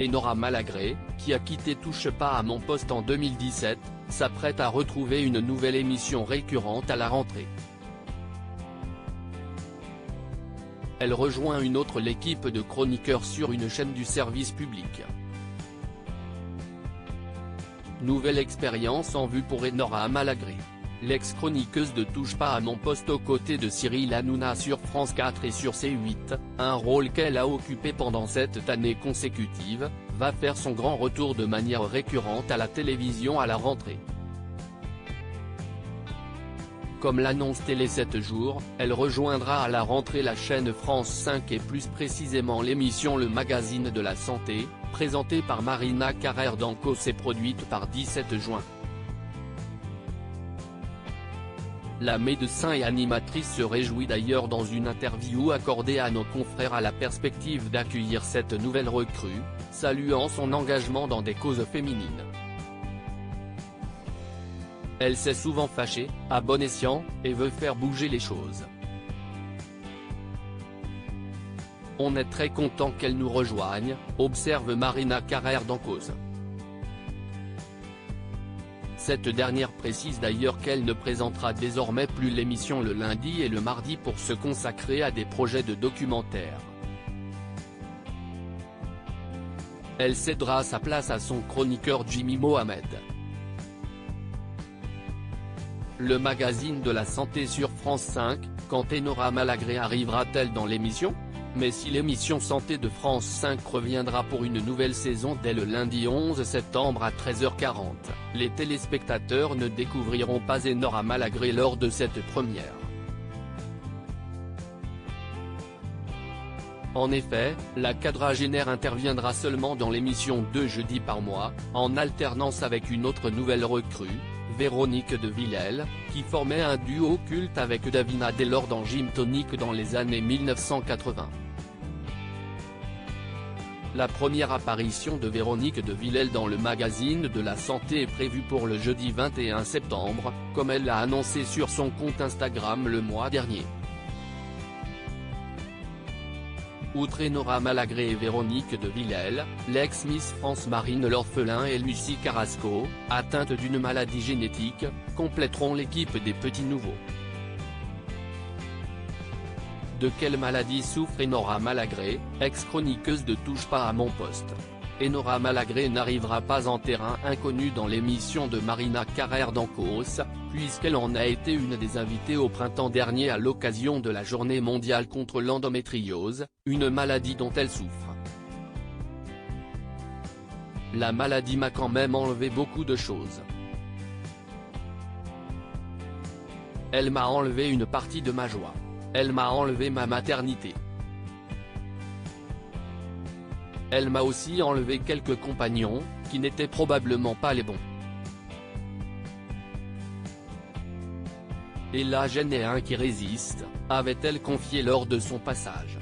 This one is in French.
Et Nora Malagré, qui a quitté Touche pas à mon poste en 2017, s'apprête à retrouver une nouvelle émission récurrente à la rentrée. Elle rejoint une autre l'équipe de chroniqueurs sur une chaîne du service public. Nouvelle expérience en vue pour Nora Malagré. L'ex-chroniqueuse de Touche pas à mon poste aux côtés de Cyril Hanouna sur France 4 et sur C8, un rôle qu'elle a occupé pendant 7 années consécutives, va faire son grand retour de manière récurrente à la télévision à la rentrée. Comme l'annonce Télé 7 jours, elle rejoindra à la rentrée la chaîne France 5 et plus précisément l'émission Le Magazine de la Santé, présentée par Marina Carrère d'Ancos et produite par 17 juin. La médecin et animatrice se réjouit d'ailleurs dans une interview accordée à nos confrères à la perspective d'accueillir cette nouvelle recrue, saluant son engagement dans des causes féminines. Elle s'est souvent fâchée, à bon escient, et veut faire bouger les choses. On est très content qu'elle nous rejoigne, observe Marina Carrère d'Ancos. Cette dernière précise d'ailleurs qu'elle ne présentera désormais plus l'émission le lundi et le mardi pour se consacrer à des projets de documentaire. Elle cédera sa place à son chroniqueur Jimmy Mohamed. Le magazine de la santé sur France 5, quand Nora Malagré arrivera-t-elle dans l'émission ? Mais si l'émission Santé de France 5 reviendra pour une nouvelle saison dès le lundi 11 septembre à 13h40, les téléspectateurs ne découvriront pas Nora Malagré lors de cette première. En effet, la quadragénaire interviendra seulement dans l'émission 2 jeudis par mois, en alternance avec une autre nouvelle recrue, Véronique de Villèle, qui formait un duo culte avec Davina Delors dans Gym Tonic dans les années 1980. La première apparition de Véronique de Villèle dans le magazine de la santé est prévue pour le jeudi 21 septembre, comme elle l'a annoncé sur son compte Instagram le mois dernier. Outre Nora Malagré et Véronique de Villèle, l'ex-Miss France Marine L'Orphelin et Lucie Carrasco, atteintes d'une maladie génétique, compléteront l'équipe des petits nouveaux. De quelle maladie souffre Nora Malagré, ex-chroniqueuse de Touche pas à mon poste ? Nora Malagré n'arrivera pas en terrain inconnu dans l'émission de Marina Carrère d'Ancos, puisqu'elle en a été une des invitées au printemps dernier à l'occasion de la Journée mondiale contre l'endométriose, une maladie dont elle souffre. La maladie m'a quand même enlevé beaucoup de choses. Elle m'a enlevé une partie de ma joie. Elle m'a enlevé ma maternité. Elle m'a aussi enlevé quelques compagnons, qui n'étaient probablement pas les bons. Et là j'en ai un qui résiste, avait-elle confié lors de son passage.